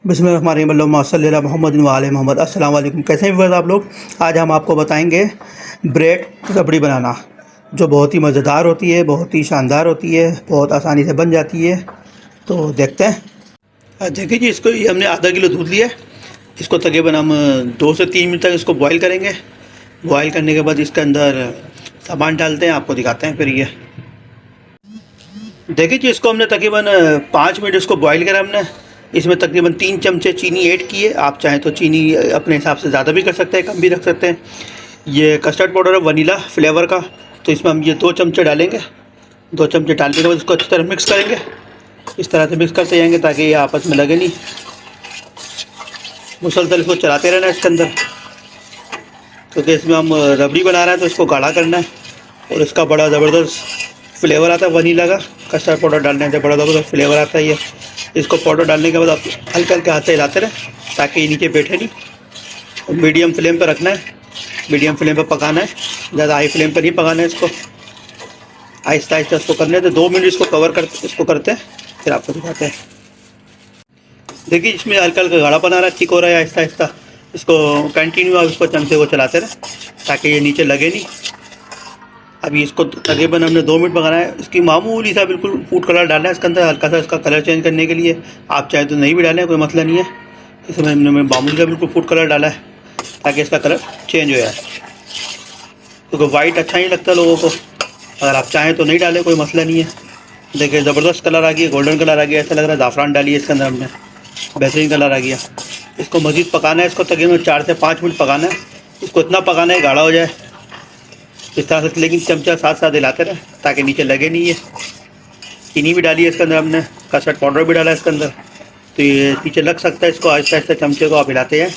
बिस्मिल्लाहिर्रहमानिर्रहीम मोहम्मद वाले मोहम्मद। अस्सलाम वालेकुम। कैसे हैं व्यूअर्स आप लोग। आज हम आपको बताएंगे ब्रेड रबड़ी बनाना, जो बहुत ही मज़ेदार होती है, बहुत ही शानदार होती है, बहुत आसानी से बन जाती है। तो देखते हैं। देखिए जी, इसको ये हमने आधा किलो दूध लिया है। इसको तकरीबन हम 2 से 3 मिनट तक इसको बॉईल करेंगे। बॉईल करने के बाद इसके अंदर सामान डालते हैं, आपको दिखाते हैं। फिर ये देखिए जी, इसको हमने तकरीबन 5 मिनट इसको बॉईल करा हमने। इसमें तकरीबन 3 चमचे चीनी ऐड की है। आप चाहें तो चीनी अपने हिसाब से ज़्यादा भी कर सकते हैं, कम भी रख सकते हैं। ये कस्टर्ड पाउडर है वनीला फ्लेवर का, तो इसमें हम ये 2 चमचे डालेंगे। 2 चमचे डालने के बाद इसको अच्छी तरह मिक्स करेंगे। इस तरह से मिक्स करते जाएंगे ताकि ये आपस में लगे नहीं। मुसलसल इसको चलाते रहना है इसके अंदर, क्योंकि इसमें हम रबड़ी बना रहे हैं तो इसको गाढ़ा करना है। और इसका बड़ा ज़बरदस्त फ्लेवर आता है वनीला का। कस्टर्ड पाउडर डालने से बड़ा ज़बरदस्त फ्लेवर आता है ये। इसको पाउडर डालने के बाद आप हल्के हल्के हाथ से हिलाते रहें ताकि ये नीचे बैठे नहीं। और मीडियम फ्लेम पर रखना है, मीडियम फ्लेम पर पकाना है, ज़्यादा हाई फ्लेम पर नहीं पकाना है इसको। आहिस्ता आहिस्ता इसको करने हैं। तो 2 मिनट इसको करते हैं, फिर आपको दिखाते हैं। देखिए, इसमें हल्का हल्का गाढ़ापन आ रहा है, ठीक हो रहा है आहिस्ता आहिस्ता। इसको कंटिन्यू आप इसको चमचे को चलाते रहें ताकि ये नीचे लगे नहीं। अभी इसको तकरीबन हमने 2 मिनट पकाना है। इसकी मामूली सा बिल्कुल फूड कलर डालना है इसके अंदर, हल्का सा इसका कलर चेंज करने के लिए। आप चाहे तो नहीं भी डालें, कोई मसला नहीं है। इसमें हमने मामूली सा बिल्कुल फूड कलर डाला है ताकि इसका कलर चेंज हो जाए, क्योंकि वाइट अच्छा नहीं लगता लोगों को। अगर आप चाहें तो नहीं डालें, कोई मसला नहीं है। देखिए, ज़बरदस्त कलर आ गया, गोल्डन कलर आ गया, ऐसा लग रहा है ज़ाफ़रान डाली है इसके अंदर हमने, बेहतरीन कलर आ गया। इसको मज़ीद पकाना है, इसको तकरीबन 4 से 5 मिनट पकाना है। इसको इतना पकाना है गाढ़ा हो जाए इस तरह से, लेकिन चमचा साथ साथ हिलाते रहे ताकि नीचे लगे नहीं है। चीनी भी डाली है इसके अंदर हमने, कस्टर्ड पाउडर भी डाला है इसके अंदर, तो ये नीचे लग सकता है। इसको आहिस्ता आहिस्ता चमचे को आप हिलाते जाएँ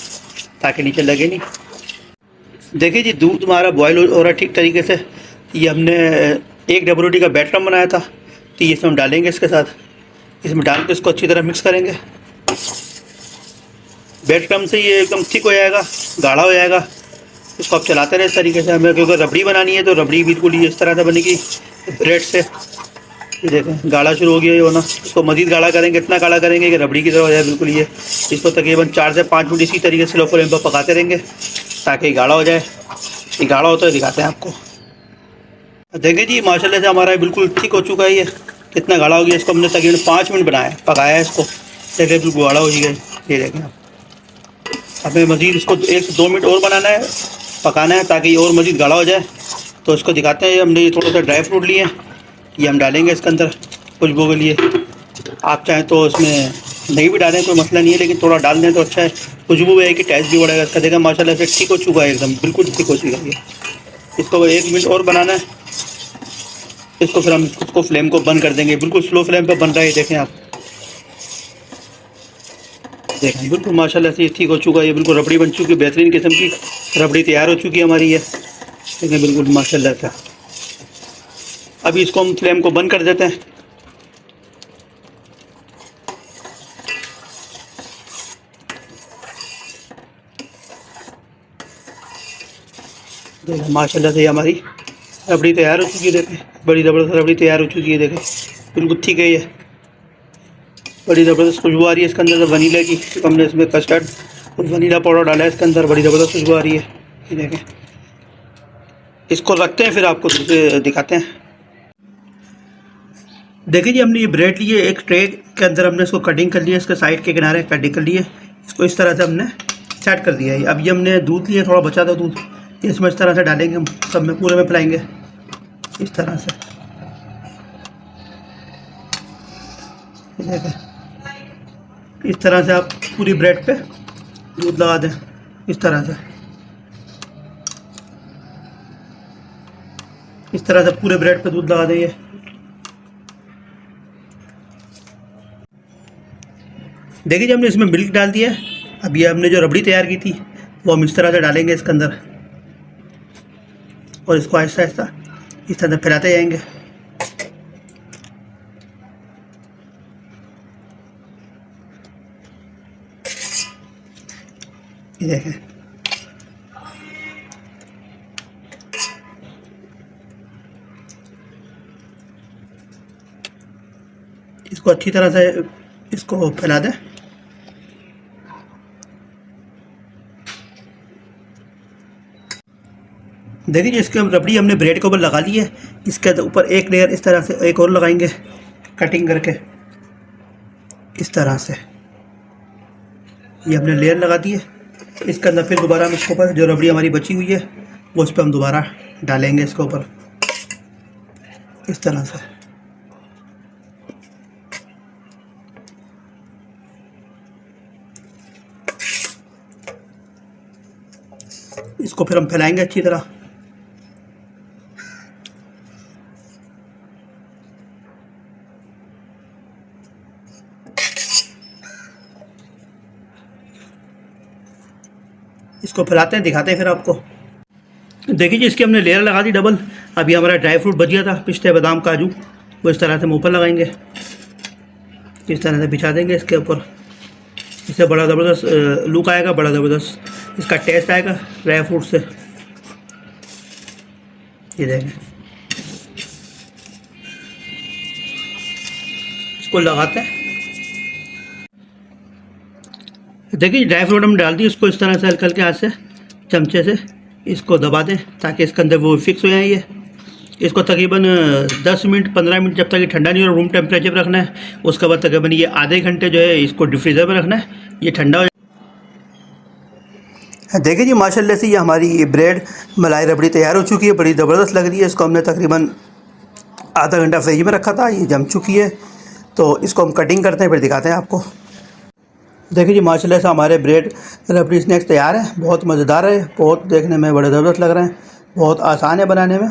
ताकि नीचे लगे नहीं। देखिए जी, दूध हमारा बॉयल हो रहा है ठीक तरीके से। ये हमने एक डबल रोटी का बैटर बनाया था, तो ये इसमें हम डालेंगे इसके साथ। इसमें डाल के इसको अच्छी तरह मिक्स करेंगे। ब्रेड क्रम्ब से ये एकदम थिक हो जाएगा, गाढ़ा हो जाएगा। इसको आप चलाते रहे इस तरीके से। हमें क्योंकि रबड़ी बनानी है, तो रबड़ी बिल्कुल ये इस तरह से बनेगी ब्रेड से। ये देखें, गाढ़ा शुरू हो गया ये होना। इसको मज़ीद गाढ़ा करेंगे, इतना गाढ़ा करेंगे कि रबड़ी की तरह हो जाए बिल्कुल ये। इसको तकरीबन 4 से 5 मिनट इसी तरीके से लो फ्लेम पर पकाते रहेंगे ताकि गाढ़ा हो जाए। ये गाढ़ा होता है, दिखाते हैं आपको। देखें जी, माशाल्लाह से हमारा बिल्कुल ठीक हो चुका है ये। कितना गाढ़ा हो गया। इसको हमने तकरीबन 5 मिनट पकाया है इसको। देखें, बिल्कुल गाढ़ा हो गया। ये देखें आप। हमें मज़ीद इसको 1 से 2 मिनट और बनाना है, पकाना है, ताकि ये और मज़ीद गाढ़ा हो जाए। तो इसको दिखाते हैं। हमने ये थोड़ा सा ड्राई फ्रूट लिए हैं, ये हम डालेंगे इसके अंदर खुशबू के लिए। आप चाहें तो इसमें नहीं भी डालें, कोई मसला नहीं है, लेकिन थोड़ा डाल दें तो अच्छा है। खुशबू है कि टेस्ट भी बढ़ेगा इसका। देखा, माशाल्लाह से ठीक हो चुका है, एकदम बिल्कुल ठीक हो चुका है ये। इसको 1 मिनट और बनाना है। इसको फिर हम इसको फ्लेम को बंद कर देंगे। बिल्कुल स्लो फ्लेम पर बन रहा है, देखें आप। देखें, बिल्कुल माशाल्लाह से ठीक हो चुका है ये। बिल्कुल रबड़ी बन चुकी है, बेहतरीन किस्म की रबड़ी तैयार हो चुकी है हमारी ये। देखें, बिल्कुल माशाल्लाह से। अभी इसको हम फ्लेम को बंद कर देते हैं। देखें, माशाल्लाह से हमारी रबड़ी तैयार हो चुकी है। देखें, बड़ी ज़बरदस्त रबड़ी तैयार हो चुकी है। देखें, बिल्कुल ठीक है ये। बड़ी ज़बरदस्त खुशबू आ रही है इसके अंदर से वनीला की। हमने इसमें कस्टर्ड और वनीला पाउडर डाला है इसके अंदर, बड़ी ज़बरदस्त खुशबू आ रही है। ये देखें, इसको रखते हैं, फिर आपको दूसरे दिखाते हैं। देखिए जी, हमने ये ब्रेड लिए, एक ट्रे के अंदर हमने इसको कटिंग कर लिया, इसके साइड के किनारे कटिंग कर लिए। इसको इस तरह से हमने सेट कर दिया है। अब ये हमने दूध लिया, थोड़ा बचा था दूध, इसमें इस तरह से डालेंगे हम, सब में पूरे में फैलाएंगे इस तरह से। देखें, इस तरह से आप पूरी ब्रेड पे दूध लगा दें, इस तरह से। इस तरह से पूरे ब्रेड पे दूध लगा दें। ये देखिए, जब हमने इसमें मिल्क डाल दिया है, अब ये हमने जो रबड़ी तैयार की थी वो हम इस तरह से डालेंगे इसके अंदर, और इसको आहिस्ता आहिस्ता इस तरह से फैलाते जाएंगे। ये देखें, इसको अच्छी तरह से इसको फैला दें। देखिए जी, इसके रबड़ी हमने ब्रेड के ऊपर लगा ली है। इसके ऊपर एक लेयर इस तरह से एक और लगाएंगे कटिंग करके, इस तरह से ये हमने लेयर लगा दी है। इसके अंदर फिर दोबारा हम इसके ऊपर जो रबड़ी हमारी बची हुई है वो उस पर हम दोबारा डालेंगे इसके ऊपर, इस तरह से। इसको फिर हम फैलाएंगे अच्छी तरह। इसको फैलाते हैं, दिखाते हैं फिर आपको। देखिए जी, इसकी हमने लेयर लगा दी डबल। अभी हमारा ड्राई फ्रूट बच गया था, पिस्ते बादाम काजू, वो इस तरह से हम ऊपर लगाएंगे, इस तरह से बिछा देंगे इसके ऊपर। इससे बड़ा ज़बरदस्त लुक आएगा, बड़ा ज़बरदस्त इसका टेस्ट आएगा ड्राई फ्रूट से। ये देखें, इसको लगाते हैं। देखिए ड्राई फ्रूट हम डाल दिए, इसको इस तरह से हल्के हल्के हाथ से चमचे से इसको दबा दें ताकि इसके अंदर वो फिक्स हो जाए। ये इसको तकरीबन 10 मिनट 15 मिनट, जब तक ये ठंडा नहीं हो, रूम टेम्परेचर पर रखना है। उसके बाद तकरीबन ये आधे घंटे जो है इसको डिफ्रीज़र में रखना है, ये ठंडा हो जाए। देखिए जी, माशाल्लाह से ये हमारी ब्रेड मलाई रबड़ी तैयार हो चुकी है, बड़ी ज़बरदस्त लग रही है। इसको हमने तकरीबन आधा घंटा फ्रिज में रखा था, ये जम चुकी है। तो इसको हम कटिंग करते हैं, फिर दिखाते हैं आपको। देखिए जी, माशाल्लाह से हमारे ब्रेड रबड़ी स्नैक्स तैयार है। बहुत मज़ेदार है, बहुत देखने में बड़े ज़बरदस्त लग रहे हैं, बहुत आसान है बनाने में।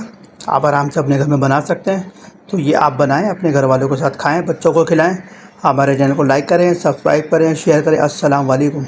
आप आराम से अपने घर में बना सकते हैं। तो ये आप बनाएं, अपने घर वालों के साथ खाएं, बच्चों को खिलाएं। हमारे चैनल को लाइक करें, सब्सक्राइब करें, शेयर करें। अस्सलाम वालेकुम।